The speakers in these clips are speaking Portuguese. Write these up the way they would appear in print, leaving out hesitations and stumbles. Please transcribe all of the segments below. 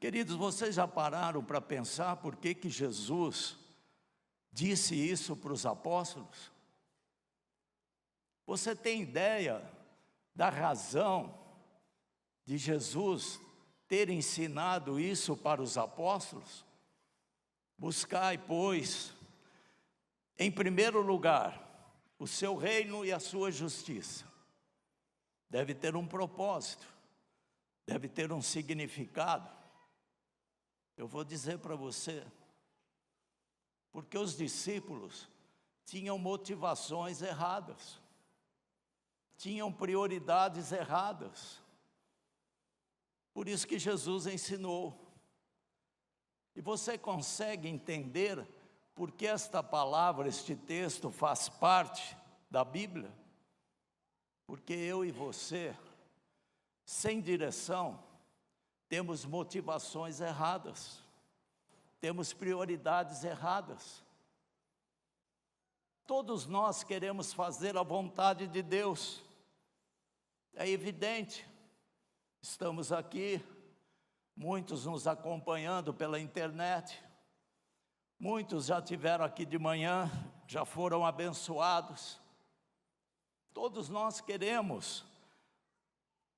Queridos, vocês já pararam para pensar por que Jesus disse isso para os apóstolos? Você tem ideia da razão de Jesus ter ensinado isso para os apóstolos? Buscai, pois, em primeiro lugar, o seu reino e a sua justiça. Deve ter um propósito, deve ter um significado. Eu vou dizer para você, porque os discípulos tinham motivações erradas, tinham prioridades erradas. Por isso que Jesus ensinou. E você consegue entender por que esta palavra, este texto faz parte da Bíblia? Porque eu e você, sem direção, temos motivações erradas, temos prioridades erradas. Todos nós queremos fazer a vontade de Deus, é evidente. Estamos aqui, muitos nos acompanhando pela internet, muitos já estiveram aqui de manhã, já foram abençoados. Todos nós queremos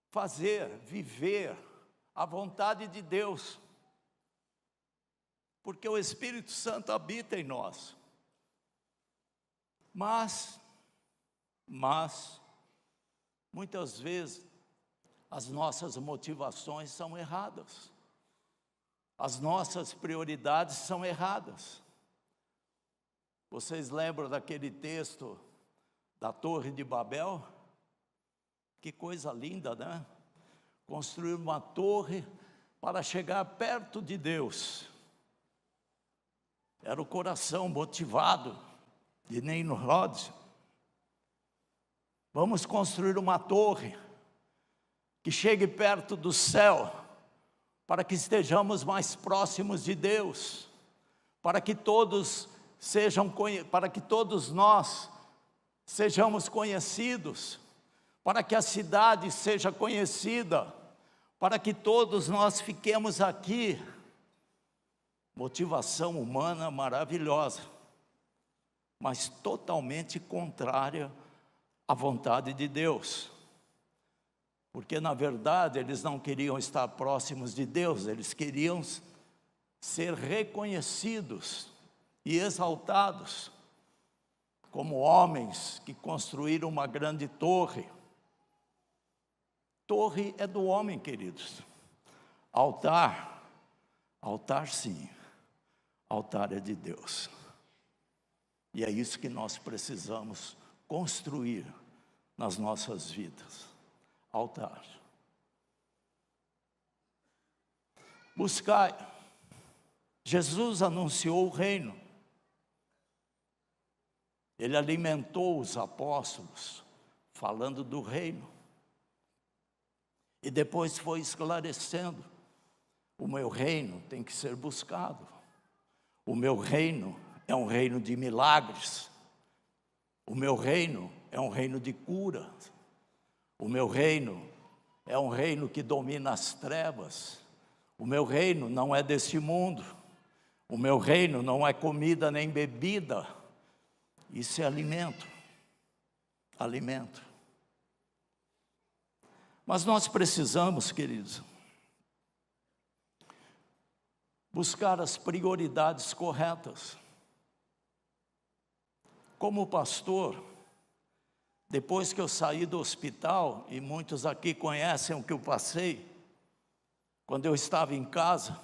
fazer, viver a vontade de Deus, porque o Espírito Santo habita em nós. Mas, muitas vezes, as nossas motivações são erradas, as nossas prioridades são erradas. Vocês lembram daquele texto da Torre de Babel? Que coisa linda, né? Construir uma torre para chegar perto de Deus. Era o coração motivado de Nimrod. Vamos construir uma torre que chegue perto do céu, para que estejamos mais próximos de Deus, para que todos nós sejamos conhecidos, para que a cidade seja conhecida, para que todos nós fiquemos aqui. Motivação humana maravilhosa, mas totalmente contrária à vontade de Deus. Porque, na verdade, eles não queriam estar próximos de Deus, eles queriam ser reconhecidos e exaltados como homens que construíram uma grande torre. Torre é do homem, queridos. Altar sim, altar é de Deus. E é isso que nós precisamos construir nas nossas vidas. Altar. Buscai. Jesus anunciou o reino. Ele alimentou os apóstolos, falando do reino. E depois foi esclarecendo: o meu reino tem que ser buscado. O meu reino é um reino de milagres. O meu reino é um reino de cura. O meu reino é um reino que domina as trevas. O meu reino não é deste mundo. O meu reino não é comida nem bebida. Isso é alimento. Alimento. Mas nós precisamos, queridos, buscar as prioridades corretas. Como pastor, depois que eu saí do hospital, e muitos aqui conhecem o que eu passei, quando eu estava em casa,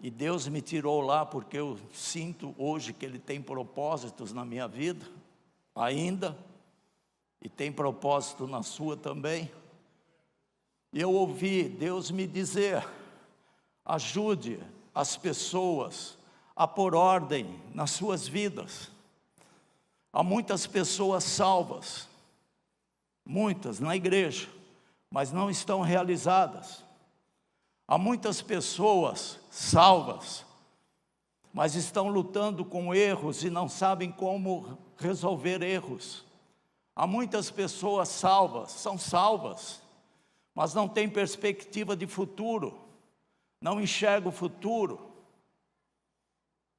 e Deus me tirou lá, porque eu sinto hoje que Ele tem propósitos na minha vida, ainda, e tem propósito na sua também. E eu ouvi Deus me dizer: ajude as pessoas a pôr ordem nas suas vidas. Há muitas pessoas salvas, muitas na igreja, mas não estão realizadas. Há muitas pessoas salvas, mas estão lutando com erros e não sabem como resolver erros. Há muitas pessoas salvas, são salvas, mas não têm perspectiva de futuro, não enxergo o futuro.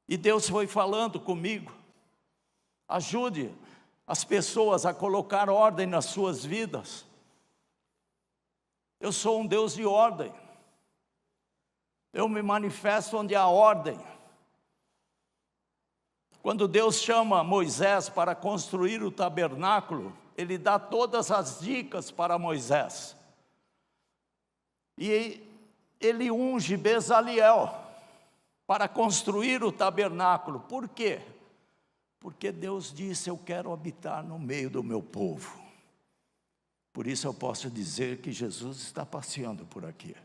E Deus foi falando comigo: ajude as pessoas a colocar ordem nas suas vidas. Eu sou um Deus de ordem. Eu me manifesto onde há ordem. Quando Deus chama Moisés para construir o tabernáculo, Ele dá todas as dicas para Moisés. E Ele unge Bezaliel para construir o tabernáculo. Por quê? Porque Deus disse: eu quero habitar no meio do meu povo. Por isso eu posso dizer que Jesus está passeando por aqui.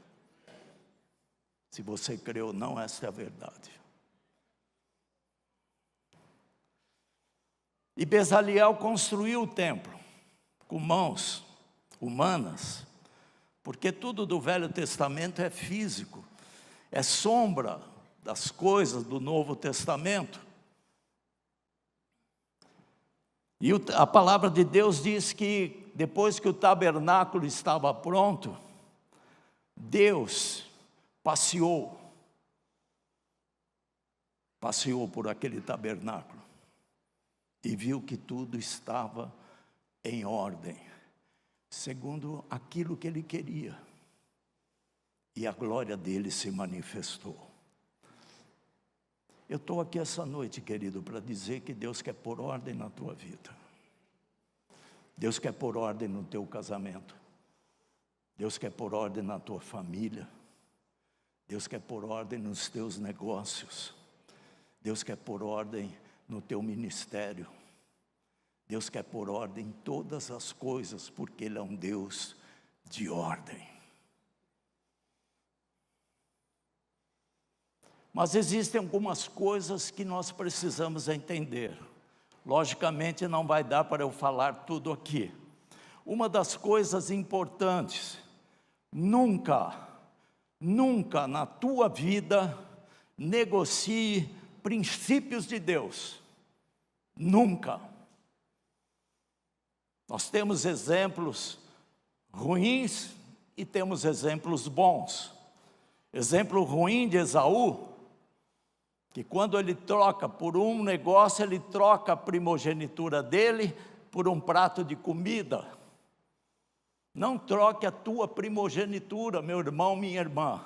Se você crê ou não, essa é a verdade. E Bezaliel construiu o templo com mãos humanas, porque tudo do Velho Testamento é físico, é sombra das coisas do Novo Testamento. E a palavra de Deus diz que depois que o tabernáculo estava pronto, Deus passeou por aquele tabernáculo e viu que tudo estava em ordem, segundo aquilo que Ele queria, e a glória dele se manifestou. Eu estou aqui essa noite, querido, para dizer que Deus quer pôr ordem na tua vida. Deus quer pôr ordem no teu casamento. Deus quer pôr ordem na tua família. Deus quer pôr ordem nos teus negócios. Deus quer pôr ordem no teu ministério. Deus quer pôr ordem em todas as coisas, porque Ele é um Deus de ordem. Mas existem algumas coisas que nós precisamos entender. Logicamente não vai dar para eu falar tudo aqui. Uma das coisas importantes: nunca na tua vida negocie princípios de Deus. Nunca. Nós temos exemplos ruins e temos exemplos bons. Exemplo ruim de Esaú, que quando ele troca por um negócio, ele troca a primogenitura dele por um prato de comida. Não troque a tua primogenitura, meu irmão, minha irmã.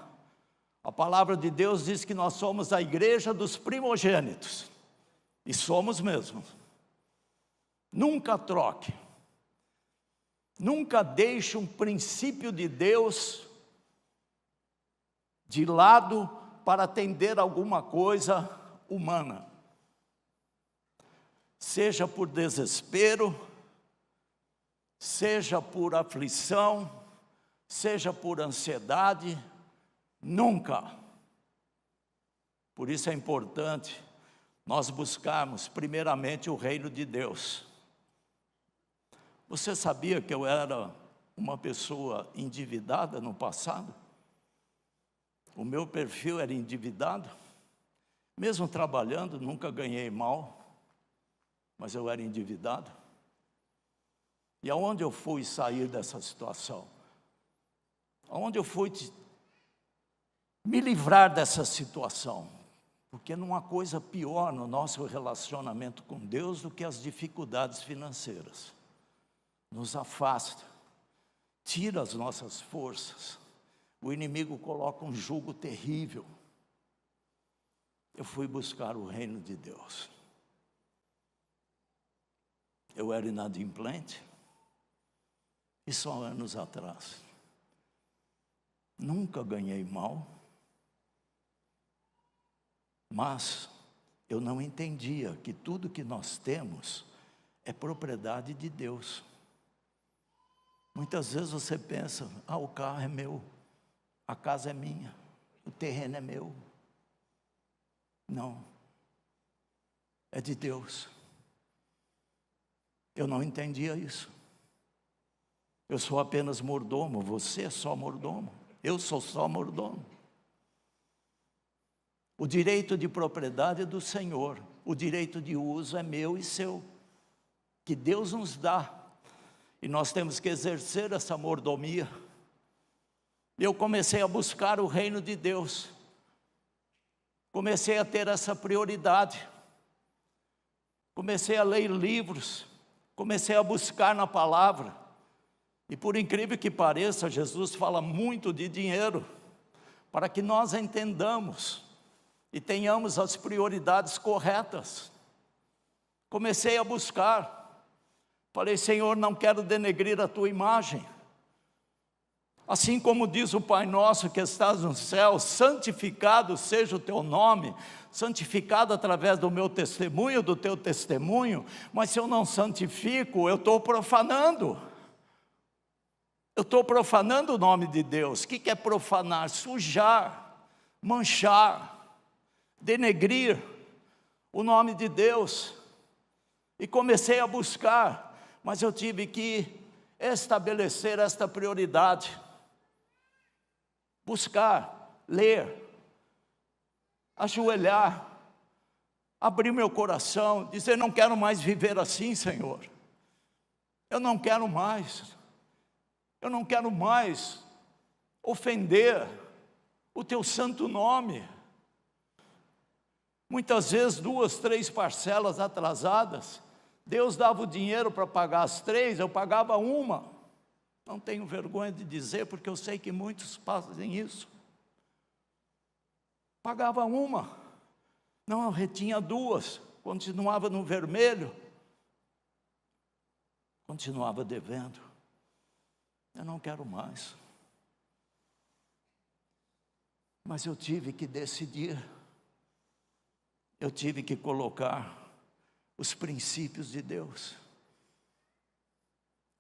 A palavra de Deus diz que nós somos a igreja dos primogênitos. E somos mesmo. Nunca troque. Nunca deixe um princípio de Deus de lado para atender alguma coisa humana. Seja por desespero, seja por aflição, seja por ansiedade, nunca. Por isso é importante nós buscarmos primeiramente o reino de Deus. Você sabia que eu era uma pessoa endividada no passado? O meu perfil era endividado. Mesmo trabalhando, nunca ganhei mal, mas eu era endividado. E aonde eu fui sair dessa situação? Aonde eu fui me livrar dessa situação? Porque não há coisa pior no nosso relacionamento com Deus do que as dificuldades financeiras. Nos afasta, tira as nossas forças. O inimigo coloca um jugo terrível. Eu fui buscar o reino de Deus. Eu era inadimplente, e só anos atrás. Nunca ganhei mal, mas eu não entendia que tudo que nós temos é propriedade de Deus. Muitas vezes você pensa: ah, o carro é meu, a casa é minha, o terreno é meu. Não, é de Deus. Eu não entendia isso. Eu sou apenas mordomo, você é só mordomo, eu sou só mordomo. O direito de propriedade é do Senhor, o direito de uso é meu e seu, que Deus nos dá. E nós temos que exercer essa mordomia. Eu comecei a buscar o reino de Deus. Comecei a ter essa prioridade. Comecei a ler livros. Comecei a buscar na palavra. E por incrível que pareça, Jesus fala muito de dinheiro, para que nós entendamos e tenhamos as prioridades corretas. Comecei a buscar. Falei, Senhor, não quero denegrir a tua imagem. Assim como diz o Pai Nosso que estás no céu, santificado seja o teu nome, santificado através do meu testemunho, do teu testemunho, mas se eu não santifico, eu estou profanando. Eu estou profanando o nome de Deus. O que é profanar? Sujar, manchar, denegrir o nome de Deus. E comecei a buscar, mas eu tive que estabelecer esta prioridade. Buscar, ler, ajoelhar, abrir meu coração, dizer, não quero mais viver assim, Senhor. Eu não quero mais. Eu não quero mais ofender o teu santo nome. Muitas vezes 2, 3 parcelas atrasadas, Deus dava o dinheiro para pagar as 3, eu pagava uma. Não tenho vergonha de dizer, porque eu sei que muitos fazem isso. Pagava uma, não, eu retinha 2, continuava no vermelho, continuava devendo. Eu não quero mais. Mas eu tive que decidir, eu tive que colocar os princípios de Deus.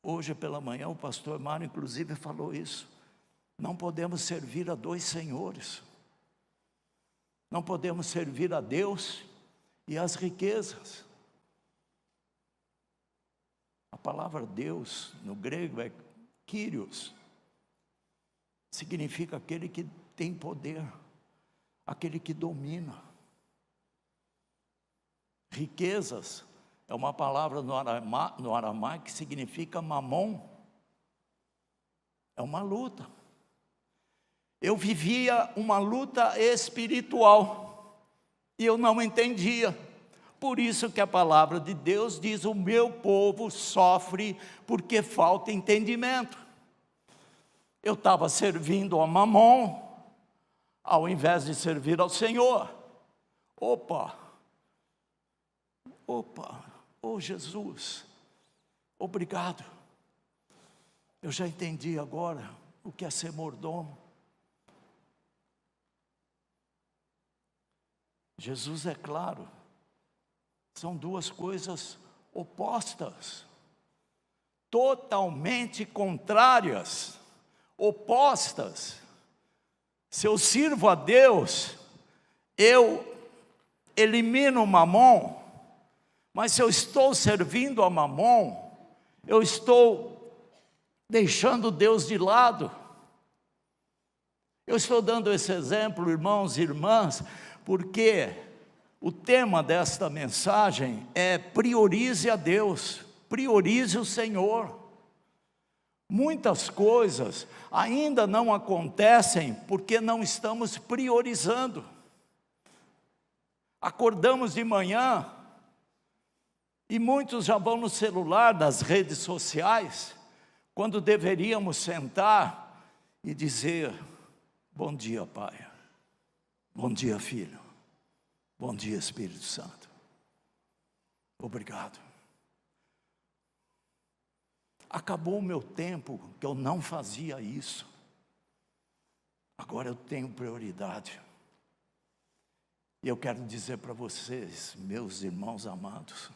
Hoje pela manhã o pastor Mário inclusive falou isso. Não podemos servir a 2 senhores. Não podemos servir a Deus e às riquezas. A palavra Deus no grego é Kyrios. Significa aquele que tem poder, aquele que domina. Riquezas é uma palavra no aramaico que significa mamon. É uma luta. Eu vivia uma luta espiritual e eu não entendia. Por isso que a palavra de Deus diz, o meu povo sofre porque falta entendimento. Eu estava servindo a mamon, ao invés de servir ao Senhor. Opa, oh Jesus, obrigado. Eu já entendi agora o que é ser mordomo. Jesus é claro, são 2 coisas opostas, totalmente contrárias, opostas. Se eu sirvo a Deus, eu elimino o mamon, mas se eu estou servindo a mamon, eu estou deixando Deus de lado. Eu estou dando esse exemplo, irmãos e irmãs, porque o tema desta mensagem é priorize a Deus, priorize o Senhor. Muitas coisas ainda não acontecem porque não estamos priorizando. Acordamos de manhã e muitos já vão no celular, nas redes sociais, quando deveríamos sentar e dizer, bom dia, Pai. Bom dia, Filho. Bom dia, Espírito Santo. Obrigado. Acabou o meu tempo que eu não fazia isso. Agora eu tenho prioridade. E eu quero dizer para vocês, meus irmãos amados,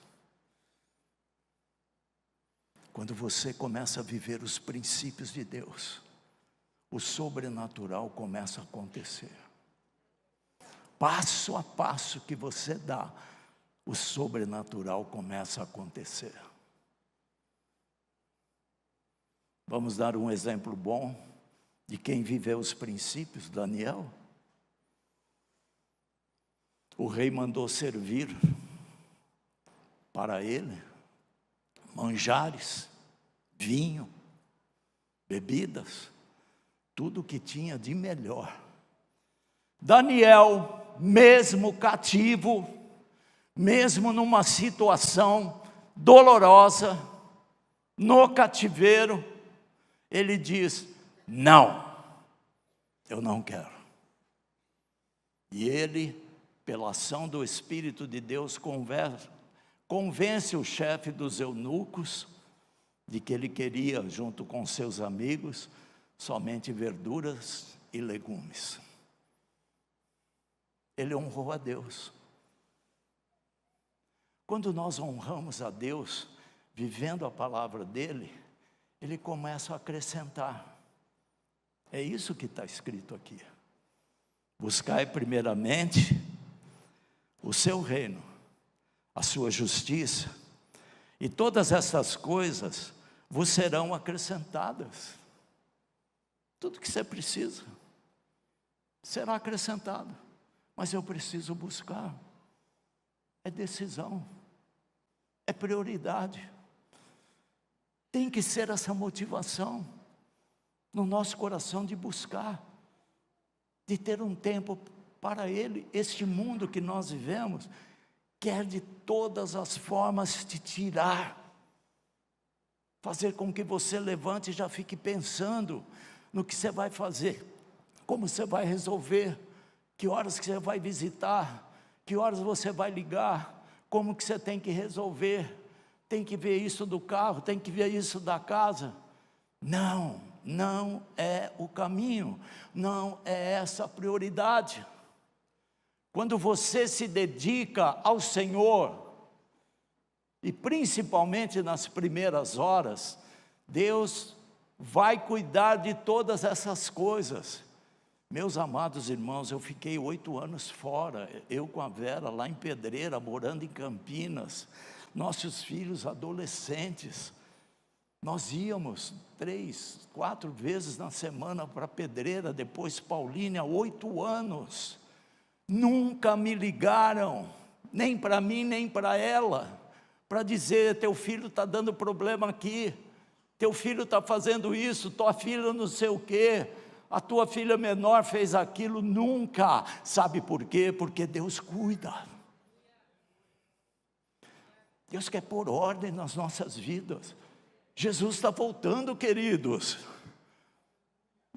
quando você começa a viver os princípios de Deus, o sobrenatural começa a acontecer. Passo a passo que você dá, o sobrenatural começa a acontecer. Vamos dar um exemplo bom de quem viveu os princípios, Daniel. O rei mandou servir para ele manjares, vinho, bebidas, tudo que tinha de melhor. Daniel, mesmo cativo, mesmo numa situação dolorosa, no cativeiro, ele diz: não, eu não quero. E ele, pela ação do Espírito de Deus, convence o chefe dos eunucos de que ele queria, junto com seus amigos, somente verduras e legumes. Ele honrou a Deus. Quando nós honramos a Deus, vivendo a palavra dele, ele começa a acrescentar. É isso que está escrito aqui: buscai primeiramente o seu reino, a sua justiça, e todas essas coisas vos serão acrescentadas. Tudo que você precisa será acrescentado, mas eu preciso buscar. É decisão, é prioridade. Tem que ser essa motivação no nosso coração de buscar, de ter um tempo para Ele. Este mundo que nós vivemos quer de todas as formas te tirar, fazer com que você levante e já fique pensando no que você vai fazer, como você vai resolver, que horas que você vai visitar, que horas você vai ligar, como que você tem que resolver, tem que ver isso do carro, tem que ver isso da casa. Não, não é o caminho, não é essa a prioridade. Quando você se dedica ao Senhor, e principalmente nas primeiras horas, Deus vai cuidar de todas essas coisas. Meus amados irmãos, eu fiquei 8 anos fora, eu com a Vera lá em Pedreira, morando em Campinas, nossos filhos adolescentes. Nós íamos 3, 4 vezes na semana para Pedreira, depois Paulínia, 8 anos. Nunca me ligaram, nem para mim, nem para ela, para dizer: teu filho está dando problema aqui, teu filho está fazendo isso, tua filha não sei o quê, a tua filha menor fez aquilo. Nunca. Sabe por quê? Porque Deus cuida. Deus quer pôr ordem nas nossas vidas. Jesus está voltando, queridos,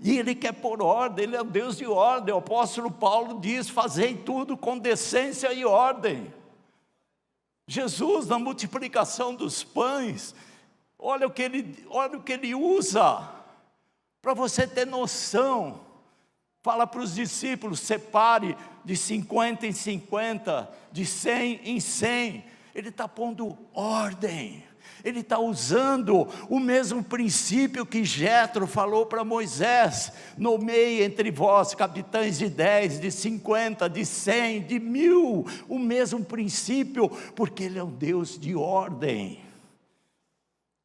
e Ele quer pôr ordem. Ele é o Deus de ordem. O apóstolo Paulo diz: fazei tudo com decência e ordem. Jesus, na multiplicação dos pães, olha o que ele usa, para você ter noção. Fala para os discípulos: separe de 50 em 50, de 100 em 100. Ele está pondo ordem. Ele está usando o mesmo princípio que Jetro falou para Moisés: nomeie entre vós capitães de 10, de 50, de 100, de 1000, o mesmo princípio, porque Ele é um Deus de ordem.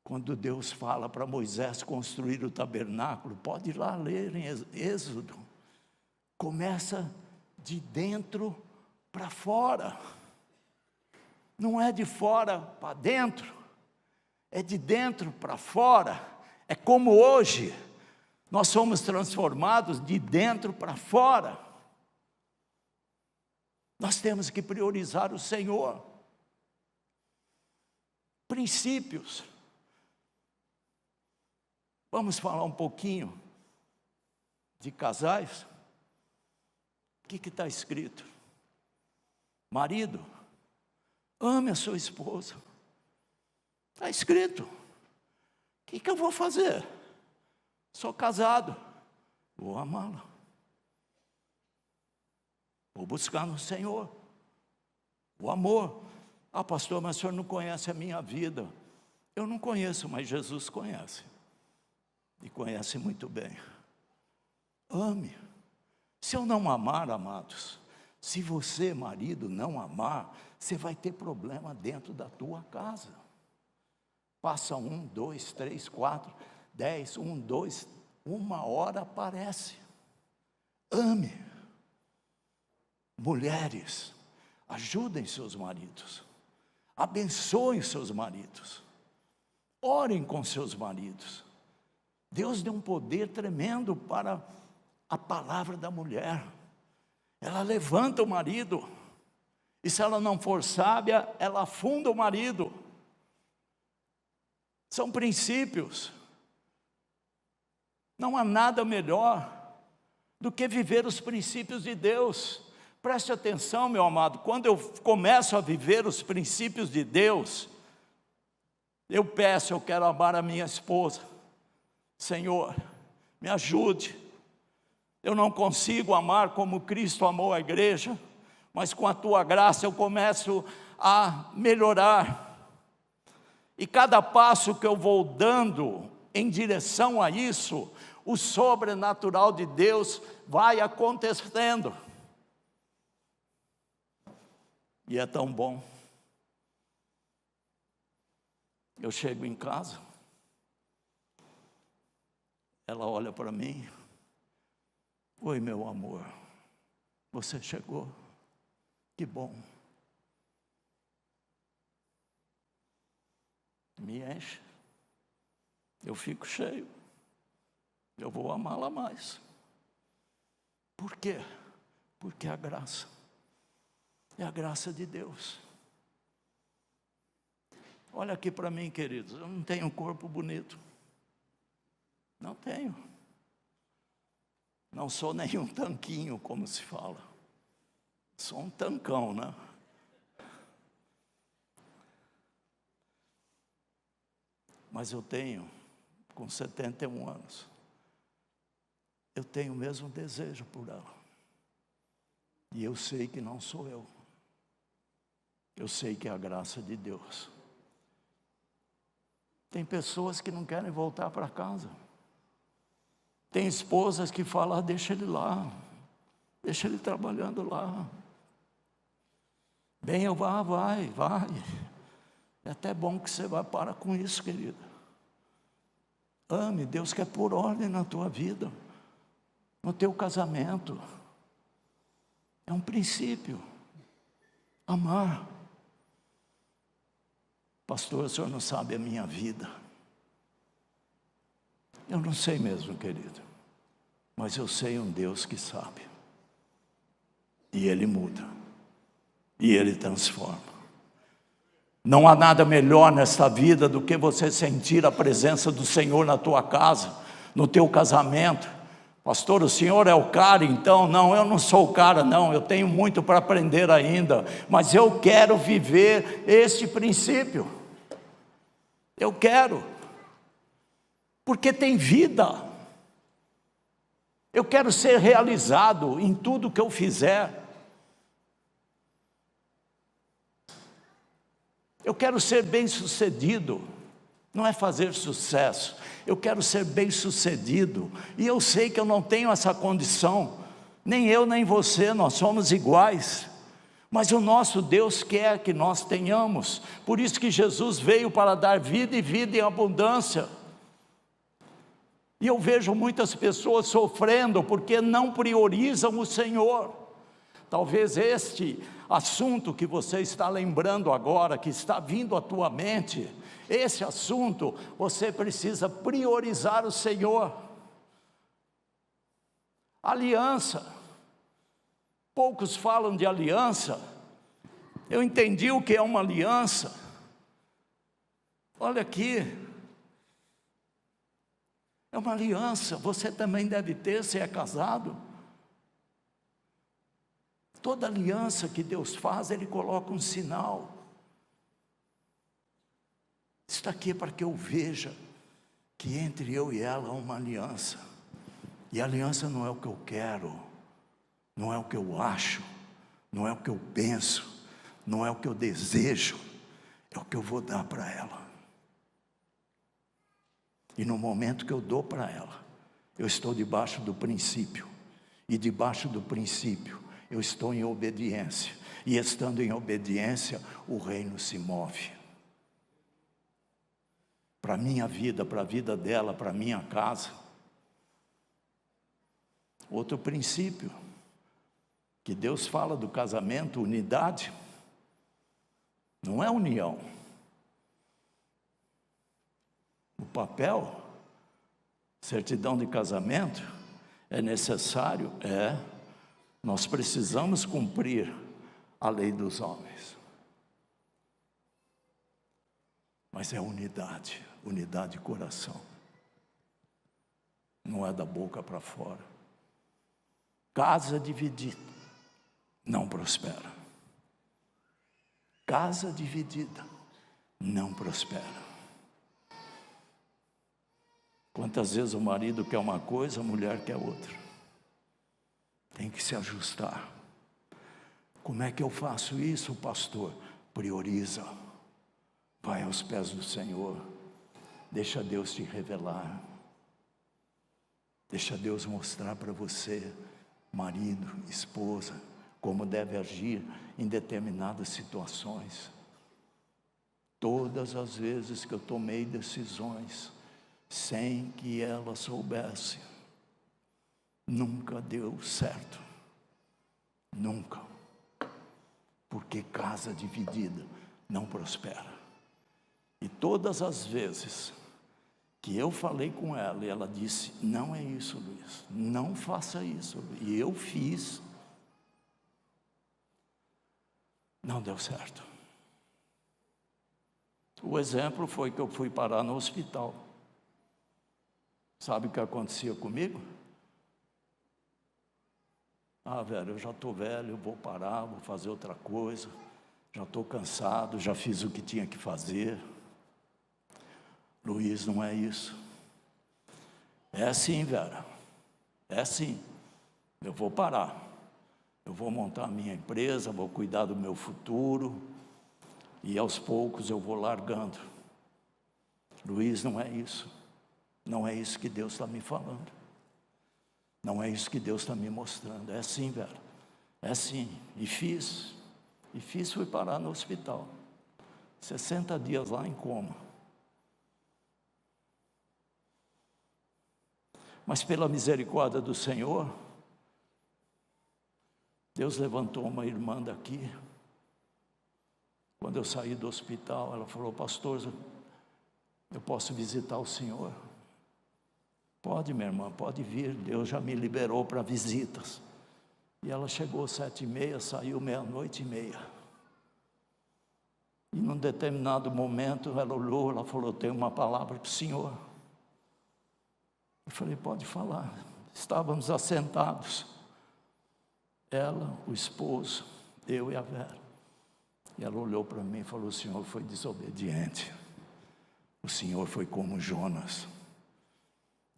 Quando Deus fala para Moisés construir o tabernáculo, pode ir lá ler em Êxodo, começa de dentro para fora, não é de fora para dentro, é de dentro para fora. É como hoje, nós somos transformados de dentro para fora. Nós temos que priorizar o Senhor. Princípios. Vamos falar um pouquinho de casais. O que está escrito? Marido, ame a sua esposa. Está escrito. O que eu vou fazer? Sou casado, vou amá-la, vou buscar no Senhor o amor. Ah, pastor, mas o senhor não conhece a minha vida. Eu não conheço, mas Jesus conhece, e conhece muito bem. Ame. Se eu não amar, amados, se você, marido, não amar, você vai ter problema dentro da tua casa. Passa 1, 2, 3, 4, 10, 1, 2, 1 hora aparece. Ame. Mulheres, ajudem seus maridos, abençoem seus maridos, orem com seus maridos, Deus deu um poder tremendo para a palavra da mulher. Ela levanta o marido, e se ela não for sábia, ela afunda o marido. São princípios. Não há nada melhor do que viver os princípios de Deus. Preste atenção, meu amado, quando eu começo a viver os princípios de Deus, eu peço, eu quero amar a minha esposa. Senhor, me ajude. Eu não consigo amar como Cristo amou a igreja, mas com a tua graça eu começo a melhorar. E cada passo que eu vou dando em direção a isso, o sobrenatural de Deus vai acontecendo. E é tão bom. Eu chego em casa, ela olha para mim: oi, meu amor, você chegou, que bom. Me enche, eu fico cheio, eu vou amá-la mais. Por quê? Porque a graça é a graça de Deus. Olha aqui para mim, queridos, eu não tenho um corpo bonito, não tenho. Não sou nenhum tanquinho, como se fala. Sou um tancão, né? Mas eu tenho, com 71 anos, eu tenho o mesmo desejo por ela. E eu sei que não sou eu. Eu sei que é a graça de Deus. Tem pessoas que não querem voltar para casa. Tem esposas que falam: deixa ele lá, deixa ele trabalhando lá. Bem, eu vai. É até bom que você vai parar com isso, querida. Ame, Deus quer pôr ordem na tua vida, no teu casamento. É um princípio, amar. Pastor, o senhor não sabe a minha vida. Eu não sei mesmo, querido, mas eu sei um Deus que sabe. E Ele muda, e Ele transforma. Não há nada melhor nesta vida do que você sentir a presença do Senhor na tua casa, no teu casamento. Pastor, o senhor é o cara então? Não, eu não sou o cara não, eu tenho muito para aprender ainda, mas eu quero viver este princípio. Eu quero, porque tem vida. Eu quero ser realizado em tudo que eu fizer. Eu quero ser bem-sucedido. Não é fazer sucesso. Eu quero ser bem-sucedido. E eu sei que eu não tenho essa condição. Nem eu, nem você, nós somos iguais. Mas o nosso Deus quer que nós tenhamos. Por isso que Jesus veio para dar vida e vida em abundância. E eu vejo muitas pessoas sofrendo porque não priorizam o Senhor. Talvez este assunto que você está lembrando agora, que está vindo à tua mente, esse assunto, você precisa priorizar o Senhor. Aliança. Poucos falam de aliança. Eu entendi o que é uma aliança. Olha aqui. É uma aliança. Você também deve ter, se é casado. Toda aliança que Deus faz, Ele coloca um sinal. Está aqui para que eu veja que entre eu e ela há uma aliança. E a aliança não é o que eu quero. Não é o que eu acho, não é o que eu penso, não é o que eu desejo, é o que eu vou dar para ela. E no momento que eu dou para ela, eu estou debaixo do princípio, e debaixo do princípio, eu estou em obediência, e estando em obediência, o reino se move. Para a minha vida, para a vida dela, para a minha casa. Outro princípio, que Deus fala do casamento, unidade, não é união. O papel Certidão de casamento é necessário? Nós precisamos cumprir a lei dos homens. Mas é unidade de coração. Não é da boca para fora. Casa dividida não prospera. Casa dividida não prospera. Quantas vezes o marido quer uma coisa, a mulher quer outra. Tem que se ajustar. Como é que eu faço isso, pastor? Prioriza. Vai aos pés do Senhor. Deixa Deus te revelar. Deixa Deus mostrar para você, marido, esposa, como deve agir em determinadas situações. Todas as vezes que eu tomei decisões sem que ela soubesse, nunca deu certo. Nunca. Porque casa dividida não prospera. E todas as vezes que eu falei com ela e ela disse, não é isso, Luiz, não faça isso, e eu fiz, não deu certo. O exemplo foi que eu fui parar no hospital. Sabe o que acontecia comigo? Velho, eu já estou velho, eu vou parar, vou fazer outra coisa, já estou cansado, já fiz o que tinha que fazer. Luiz, não é isso. É assim, Vera, é assim. Eu vou parar, eu vou montar a minha empresa, vou cuidar do meu futuro, e aos poucos eu vou largando. Luiz, não é isso. Não é isso que Deus está me falando. Não é isso que Deus está me mostrando. É assim, Vera, é assim. E fiz, fui parar no hospital. 60 dias lá em coma. Mas pela misericórdia do Senhor, Deus levantou uma irmã daqui. Quando eu saí do hospital, ela falou, pastor, eu posso visitar o senhor? Pode, minha irmã, pode vir, Deus já me liberou para visitas. E ela chegou às 7h30, saiu 00:30. E num determinado momento, ela olhou, ela falou, tenho uma palavra para o senhor. Eu falei, pode falar. Estávamos assentados, ela, o esposo, eu e a Vera. E ela olhou para mim e falou, o senhor foi desobediente. O senhor foi como Jonas.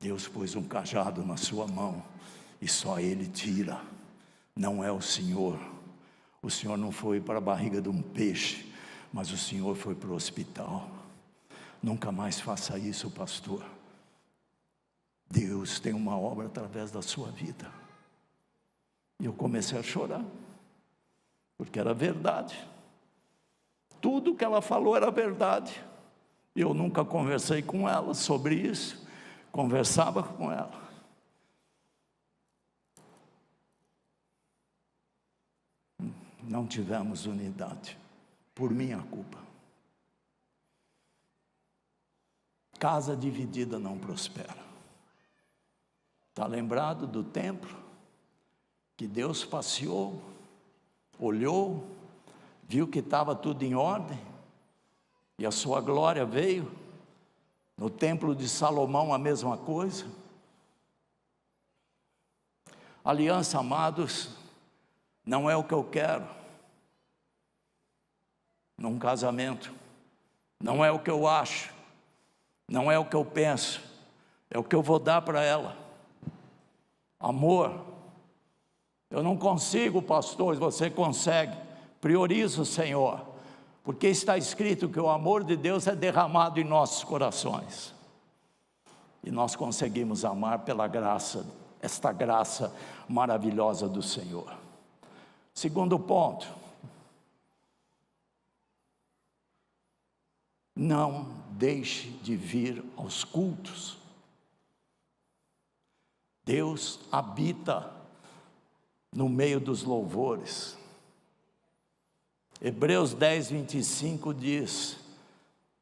Deus pôs um cajado na sua mão e só ele tira. Não é o senhor. O senhor não foi para a barriga de um peixe, mas o senhor foi para o hospital. Nunca mais faça isso, pastor. Deus tem uma obra através da sua vida. E eu comecei a chorar, porque era verdade. Tudo que ela falou era verdade. Eu nunca conversei com ela sobre isso. Conversava com ela. Não tivemos unidade, por minha culpa. Casa dividida não prospera. Está lembrado do templo? Que Deus passeou, olhou, viu que estava tudo em ordem, e a sua glória veio. No templo de Salomão a mesma coisa. Aliança, amados, não é o que eu quero num casamento, não é o que eu acho, não é o que eu penso, é o que eu vou dar para ela. Amor. Eu não consigo, pastor, você consegue. Prioriza o Senhor, porque está escrito que o amor de Deus é derramado em nossos corações, e nós conseguimos amar pela graça, esta graça maravilhosa do Senhor. Segundo ponto, não deixe de vir aos cultos. Deus habita no meio dos louvores. Hebreus 10:25 diz,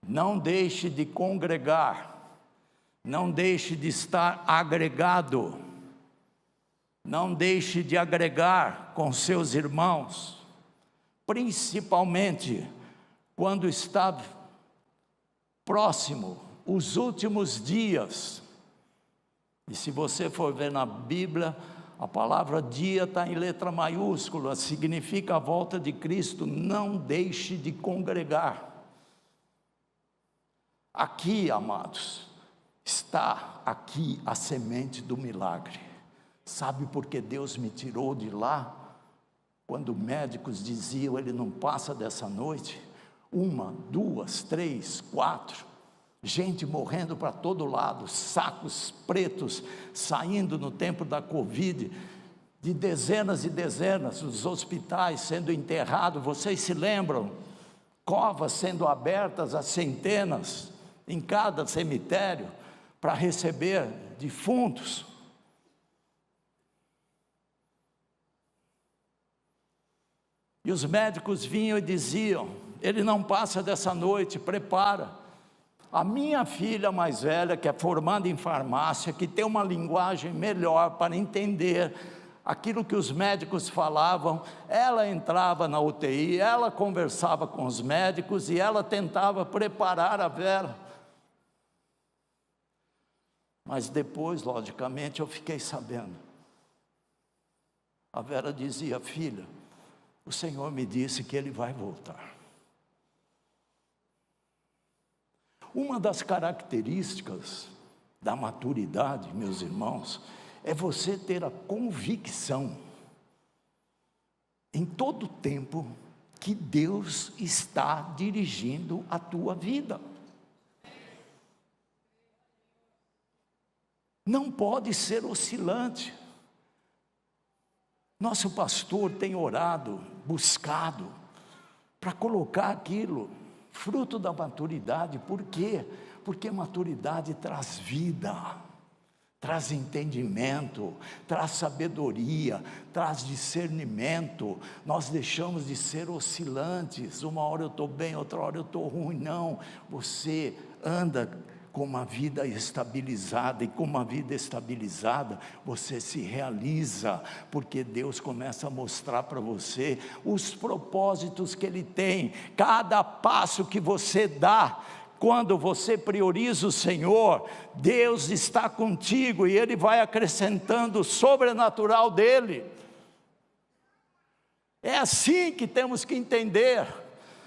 não deixe de congregar, Não deixe de estar agregado. Não deixe de agregar com seus irmãos, principalmente quando está próximo os últimos dias. E se você for ver na Bíblia, a palavra dia está em letra maiúscula, significa a volta de Cristo. Não deixe de congregar. Aqui, amados, está aqui a semente do milagre. Sabe por que Deus me tirou de lá? Quando médicos diziam, ele não passa dessa noite. 1, 2, 3, 4, gente morrendo para todo lado, sacos pretos saindo no tempo da Covid, de dezenas e dezenas, os hospitais sendo enterrados. Vocês se lembram? Covas sendo abertas a centenas em cada cemitério para receber defuntos. E os médicos vinham e diziam, ele não passa dessa noite, prepara. A minha filha mais velha, que é formada em farmácia, que tem uma linguagem melhor para entender aquilo que os médicos falavam, ela entrava na UTI, ela conversava com os médicos e ela tentava preparar a Vera. Mas depois, logicamente, eu fiquei sabendo. A Vera dizia, filha, o Senhor me disse que Ele vai voltar. Uma das características da maturidade, meus irmãos, é você ter a convicção, em todo tempo, que Deus está dirigindo a tua vida. Não pode ser oscilante. Nosso pastor tem orado, buscado, para colocar aquilo, fruto da maturidade. Por quê? Porque maturidade traz vida, traz entendimento, traz sabedoria, traz discernimento. Nós deixamos de ser oscilantes, uma hora eu estou bem, outra hora eu estou ruim. Não, você anda com uma vida estabilizada, e com uma vida estabilizada, você se realiza, porque Deus começa a mostrar para você os propósitos que Ele tem. Cada passo que você dá, quando você prioriza o Senhor, Deus está contigo, e Ele vai acrescentando o sobrenatural dEle. É assim que temos que entender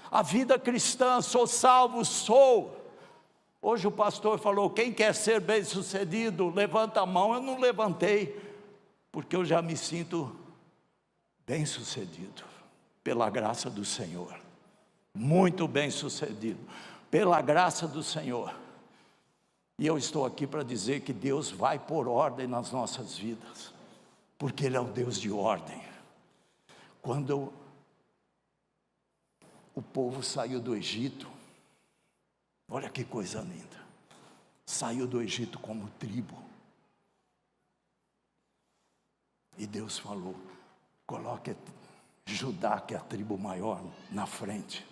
a vida cristã. Sou salvo, sou. Hoje o pastor falou, quem quer ser bem sucedido, levanta a mão. Eu não levantei, porque eu já me sinto bem sucedido, pela graça do Senhor, muito bem sucedido, pela graça do Senhor. E eu estou aqui para dizer que Deus vai pôr ordem nas nossas vidas, porque Ele é o Deus de ordem. Quando o povo saiu do Egito, olha que coisa linda, saiu do Egito como tribo, e Deus falou, coloque Judá, que é a tribo maior, na frente,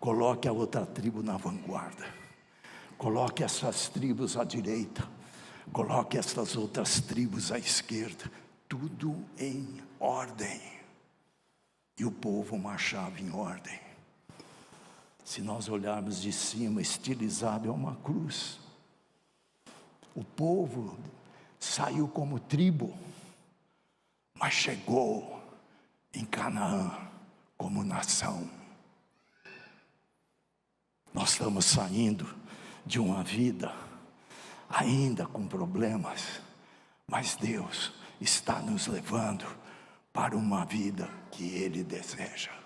coloque a outra tribo na vanguarda, coloque essas tribos à direita, coloque essas outras tribos à esquerda, tudo em ordem, e o povo marchava em ordem. Se nós olharmos de cima, estilizado é uma cruz. O povo saiu como tribo, mas chegou em Canaã como nação. Nós estamos saindo de uma vida ainda com problemas, mas Deus está nos levando para uma vida que Ele deseja.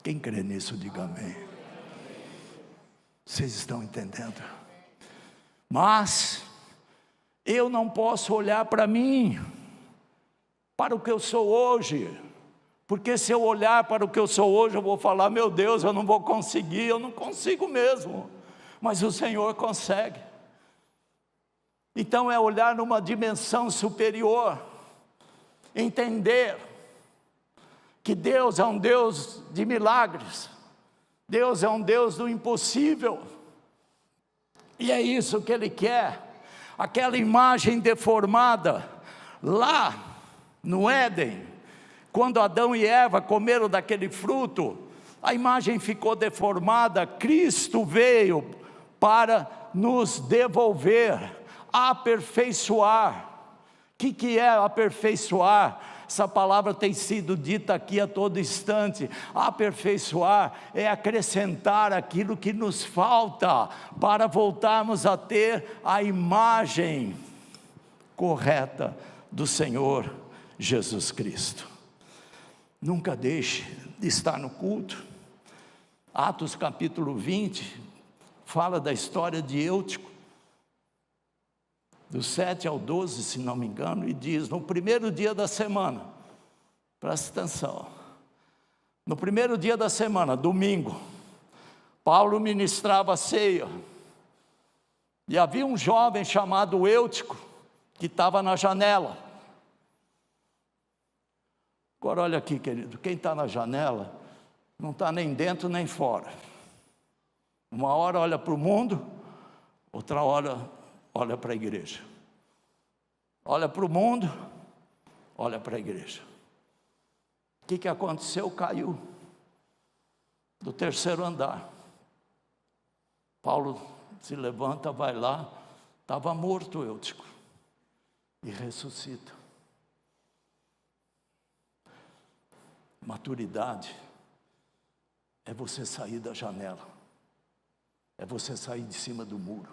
Quem crê nisso, diga amém. Vocês estão entendendo? Mas eu não posso olhar para mim, para o que eu sou hoje, porque se eu olhar para o que eu sou hoje, eu vou falar, meu Deus, eu não vou conseguir, eu não consigo mesmo, mas o Senhor consegue. Então é olhar numa dimensão superior, entender que Deus é um Deus de milagres, Deus é um Deus do impossível. E é isso que Ele quer. Aquela imagem deformada, lá no Éden, quando Adão e Eva comeram daquele fruto, a imagem ficou deformada. Cristo veio para nos devolver, aperfeiçoar. O que é aperfeiçoar? Essa palavra tem sido dita aqui a todo instante. Aperfeiçoar é acrescentar aquilo que nos falta, para voltarmos a ter a imagem correta do Senhor Jesus Cristo. Nunca deixe de estar no culto. Atos capítulo 20, fala da história de Eutico, do 7 ao 12, se não me engano, e diz: no primeiro dia da semana, presta atenção, no primeiro dia da semana, domingo, Paulo ministrava a ceia, e havia um jovem chamado Eutico, que estava na janela. Agora olha aqui, querido, quem está na janela, não está nem dentro nem fora. Uma hora olha para o mundo, outra hora olha para a igreja. Olha para o mundo, olha para a igreja. O que aconteceu? Caiu do terceiro andar. Paulo se levanta, vai lá, estava morto Eutico, e ressuscita. Maturidade é você sair da janela, é você sair de cima do muro.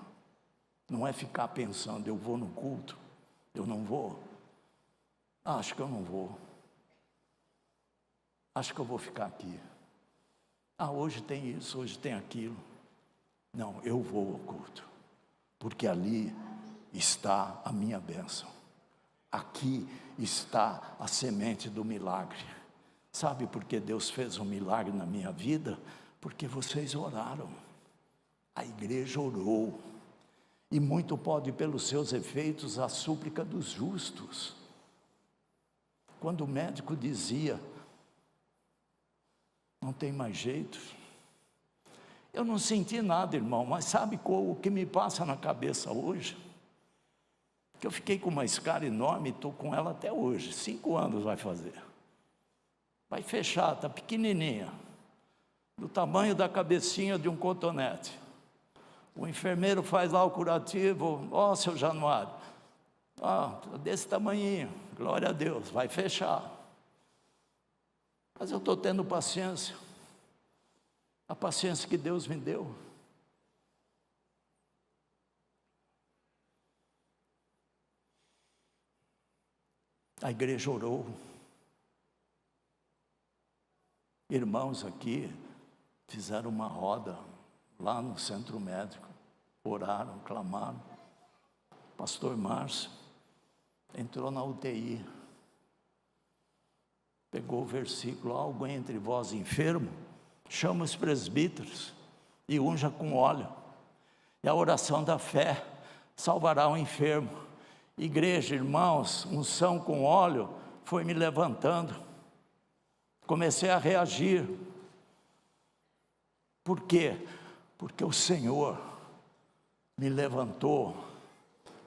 Não é ficar pensando: eu vou no culto, eu não vou, acho que eu não vou, acho que eu vou ficar aqui, hoje tem isso, hoje tem aquilo. Não, eu vou ao culto, porque ali está a minha bênção, aqui está a semente do milagre. Sabe por que Deus fez um milagre na minha vida? Porque vocês oraram, a igreja orou, e muito pode pelos seus efeitos a súplica dos justos. Quando o médico dizia: não tem mais jeito, eu não senti nada, irmão, mas sabe o que me passa na cabeça hoje? Que eu fiquei com uma escara enorme, estou com ela até hoje, 5 anos vai fazer. Vai fechar, está pequenininha, do tamanho da cabecinha de um cotonete. O enfermeiro faz lá o curativo, seu Januário, desse tamanhinho, glória a Deus, vai fechar. Mas eu estou tendo paciência, a paciência que Deus me deu. A igreja orou. Irmãos aqui fizeram uma roda lá no centro médico, oraram, clamaram. Pastor Márcio entrou na UTI, pegou o versículo: alguém entre vós enfermo, chama os presbíteros e unja com óleo, e a oração da fé salvará o enfermo. Igreja, irmãos, unção com óleo foi me levantando. Comecei a reagir. Por quê? Porque o Senhor me levantou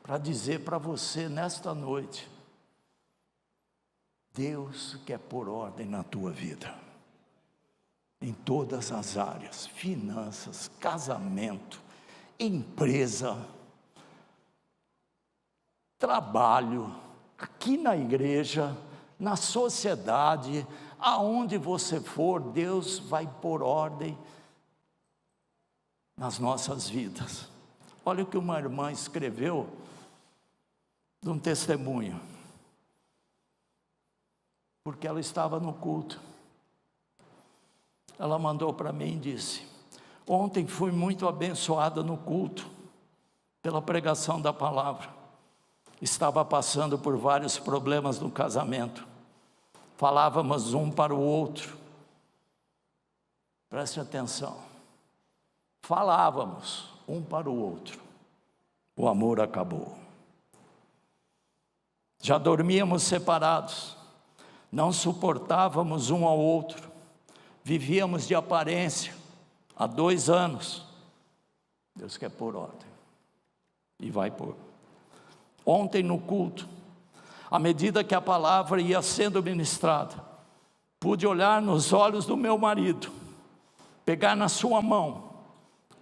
para dizer para você nesta noite: Deus quer pôr ordem na tua vida, em todas as áreas, finanças, casamento, empresa, trabalho, aqui na igreja, na sociedade, aonde você for, Deus vai pôr ordem nas nossas vidas. Olha o que uma irmã escreveu de um testemunho, porque ela estava no culto. Ela mandou para mim e disse: ontem fui muito abençoada no culto, pela pregação da palavra. Estava passando por vários problemas no casamento. Falávamos um para o outro. Preste atenção. Falávamos um para o outro. O amor acabou. Já dormíamos separados. Não suportávamos um ao outro. Vivíamos de aparência há 2 anos. Deus quer pôr ordem. e vai pôr. Ontem no culto, à medida que a palavra ia sendo ministrada, pude olhar nos olhos do meu marido, pegar na sua mão,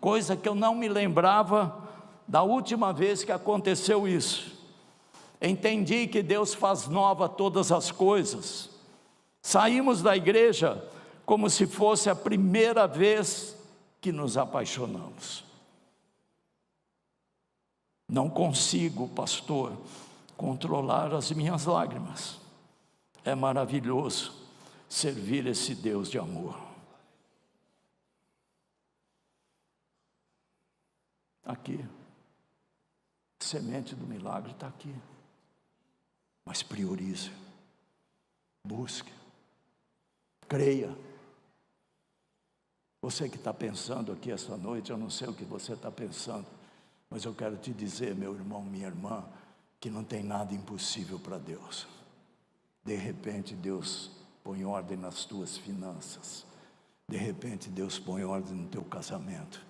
coisa que eu não me lembrava da última vez que aconteceu isso. Entendi que Deus faz nova todas as coisas. Saímos da igreja como se fosse a primeira vez que nos apaixonamos. Não consigo, pastor, controlar as minhas lágrimas. É maravilhoso servir esse Deus de amor. Aqui, a semente do milagre está aqui. Mas priorize, busque, creia. Você que está pensando aqui esta noite, eu não sei o que você está pensando, mas eu quero te dizer, meu irmão, minha irmã, que não tem nada impossível para Deus. De repente Deus põe ordem nas tuas finanças, de repente Deus põe ordem no teu casamento,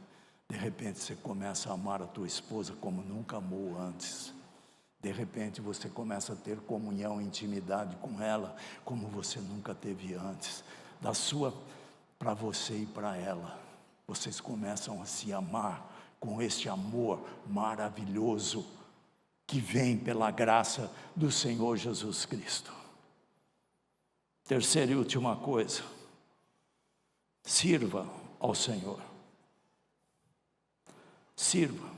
de repente você começa a amar a tua esposa como nunca amou antes. De repente você começa a ter comunhão, intimidade com ela, como você nunca teve antes. Da sua para você e para ela. Vocês começam a se amar com este amor maravilhoso que vem pela graça do Senhor Jesus Cristo. Terceira e última coisa, sirva ao Senhor. Sirva.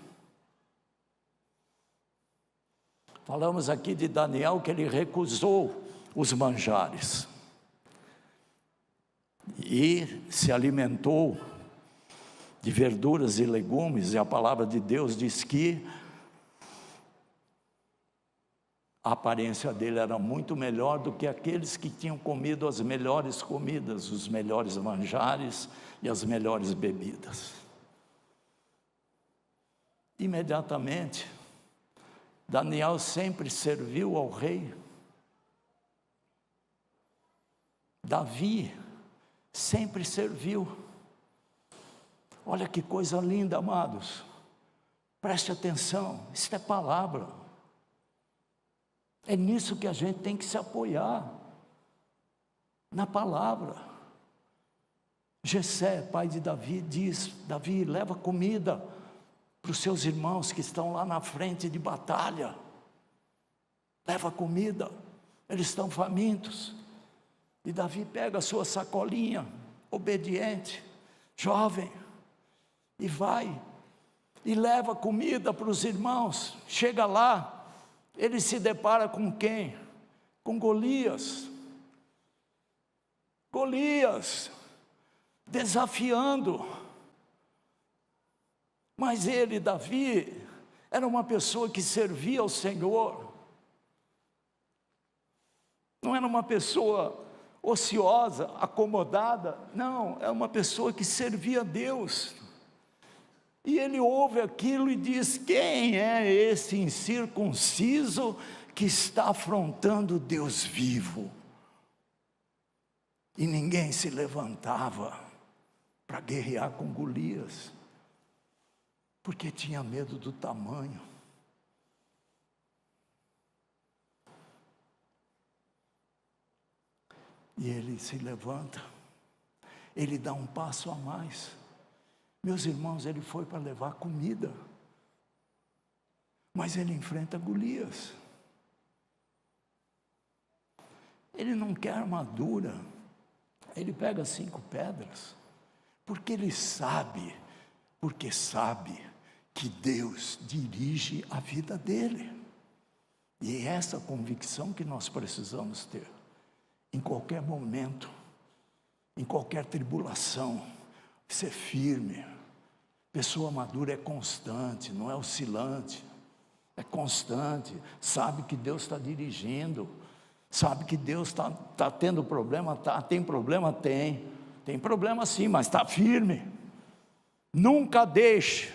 Falamos aqui de Daniel, que ele recusou os manjares e se alimentou de verduras e legumes, e a palavra de Deus diz que a aparência dele era muito melhor do que aqueles que tinham comido as melhores comidas, os melhores manjares e as melhores bebidas. Imediatamente, Daniel sempre serviu ao rei. Davi sempre serviu. Olha que coisa linda, amados. Preste atenção, isso é palavra. É nisso que a gente tem que se apoiar, na palavra. Jessé, pai de Davi, diz: Davi, leva comida para os seus irmãos que estão lá na frente de batalha. Leva comida, eles estão famintos. E Davi pega a sua sacolinha, obediente, jovem, e vai, e leva comida para os irmãos. Chega lá, ele se depara com quem? Com Golias. Golias, desafiando. Mas ele, Davi, era uma pessoa que servia ao Senhor. Não era uma pessoa ociosa, acomodada. Não, é uma pessoa que servia a Deus. E ele ouve aquilo e diz: quem é esse incircunciso que está afrontando Deus vivo? E ninguém se levantava para guerrear com Golias, porque tinha medo do tamanho. E ele se levanta, ele dá um passo a mais. Meus irmãos, ele foi para levar comida, mas ele enfrenta Golias. Ele não quer armadura, ele pega 5 pedras, porque ele sabe, que Deus dirige a vida dele. E é essa convicção que nós precisamos ter. Em qualquer momento, em qualquer tribulação, ser firme. Pessoa madura é constante, não é oscilante, é constante, sabe que Deus está dirigindo, sabe que Deus está tendo problema, tem problema, tem problema sim, mas está firme. Nunca deixe,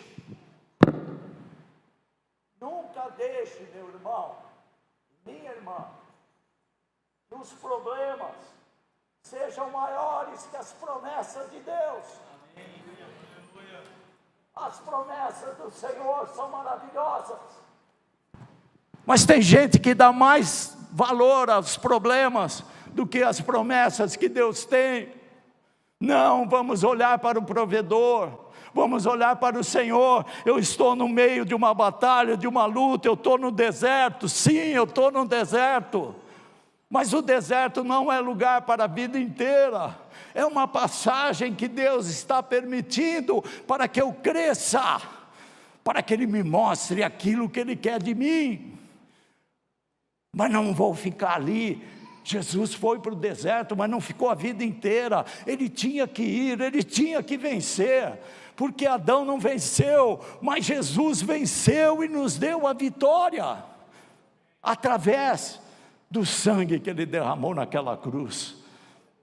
meu irmão, minha irmã, os problemas sejam maiores que as promessas de Deus. As promessas do Senhor são maravilhosas. Mas tem gente que dá mais valor aos problemas do que às promessas que Deus tem. Não, vamos olhar para o provedor, vamos olhar para o Senhor. Eu estou no meio de uma batalha, de uma luta, eu estou no deserto. Sim, eu estou no deserto. Mas o deserto não é lugar para a vida inteira. É uma passagem que Deus está permitindo para que eu cresça, para que Ele me mostre aquilo que Ele quer de mim. Mas não vou ficar ali. Jesus foi para o deserto, mas não ficou a vida inteira. Ele tinha que ir, ele tinha que vencer, porque Adão não venceu, mas Jesus venceu e nos deu a vitória, através do sangue que Ele derramou naquela cruz.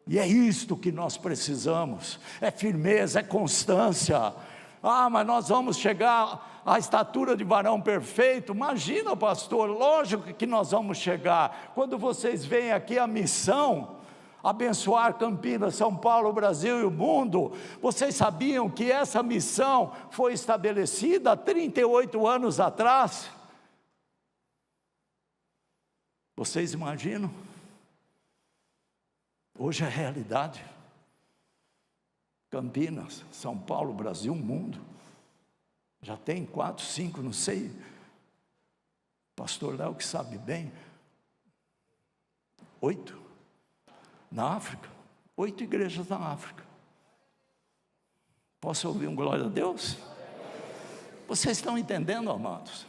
E é isto que nós precisamos, é firmeza, é constância. Mas nós vamos chegar à estatura de varão perfeito. Imagina, pastor, lógico que nós vamos chegar. Quando vocês veem aqui a missão, abençoar Campinas, São Paulo, Brasil e o mundo, vocês sabiam que essa missão foi estabelecida há 38 anos atrás? Vocês imaginam? Hoje é realidade. Campinas, São Paulo, Brasil, mundo. Já tem 4, 5, não sei. Pastor Léo que sabe bem. 8 na África. 8 igrejas na África. Posso ouvir um glória a Deus? Vocês estão entendendo, amados?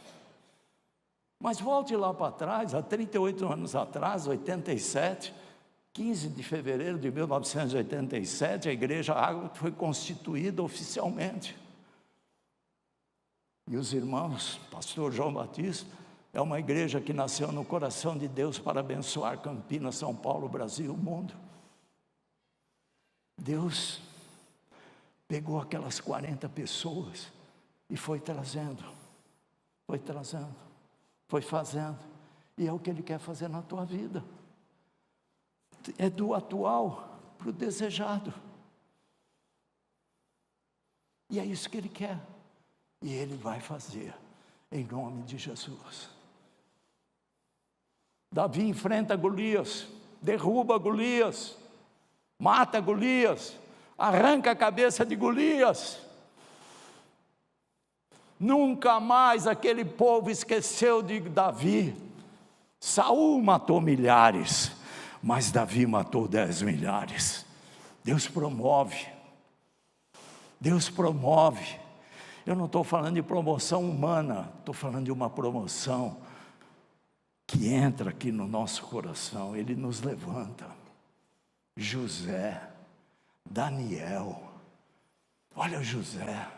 Mas volte lá para trás, há 38 anos atrás, 87, 15 de fevereiro de 1987, a Igreja Água foi constituída oficialmente. E os irmãos, pastor João Batista, é uma igreja que nasceu no coração de Deus para abençoar Campinas, São Paulo, Brasil, o mundo. Deus pegou aquelas 40 pessoas e foi trazendo, foi fazendo, e é o que Ele quer fazer na tua vida. É do atual para o desejado. E é isso que Ele quer. E Ele vai fazer, em nome de Jesus. Davi enfrenta Golias, derruba Golias, mata Golias, arranca a cabeça de Golias. Nunca mais aquele povo esqueceu de Davi. Saul matou milhares, mas Davi matou 10 milhares. Deus promove. Deus promove. Eu não estou falando de promoção humana, estou falando de uma promoção que entra aqui no nosso coração. Ele nos levanta. José, Daniel, olha José.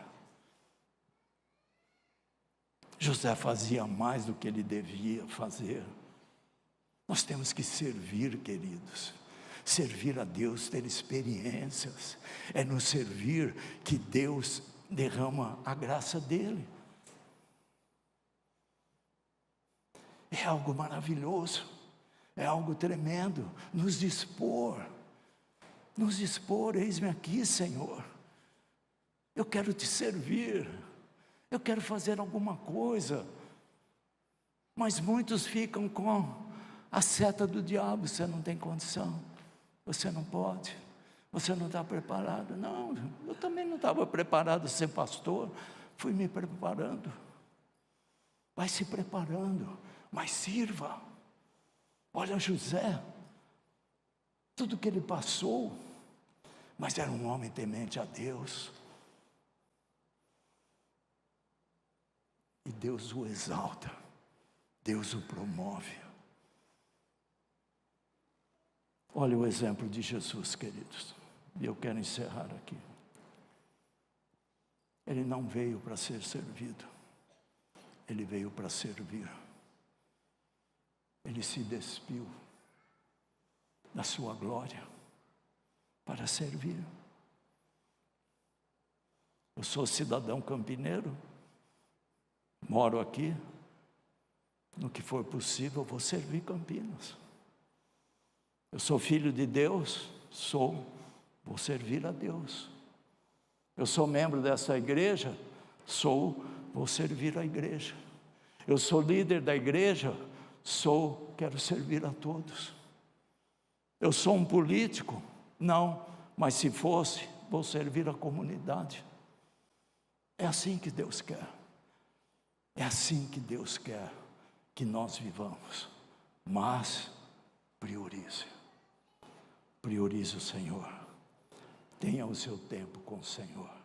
José fazia mais do que ele devia fazer. Nós temos que servir, queridos. Servir a Deus, ter experiências. É no servir que Deus derrama a graça dEle. É algo maravilhoso. É algo tremendo. Nos dispor. Eis-me aqui, Senhor. Eu quero te servir. Eu quero fazer alguma coisa. Mas muitos ficam com a seta do diabo. Você não tem condição. Você não pode. Você não está preparado. Não, eu também não estava preparado a ser pastor. Fui me preparando. Vai se preparando, mas sirva. Olha José, tudo que ele passou, mas era um homem temente a Deus. E Deus o exalta, Deus o promove. Olha o exemplo de Jesus, queridos. E eu quero encerrar aqui. Ele não veio para ser servido. Ele veio para servir. Ele se despiu da sua glória para servir. Eu sou cidadão campineiro, moro aqui. No que for possível, eu vou servir Campinas. Eu sou filho de Deus, vou servir a Deus. Eu sou membro dessa igreja, Vou servir a igreja. Eu sou líder da igreja, quero servir a todos. Eu sou um político? Não, mas se fosse, vou servir a comunidade. É assim que Deus quer. É assim que Deus quer que nós vivamos. Mas priorize o Senhor. Tenha o seu tempo com o Senhor.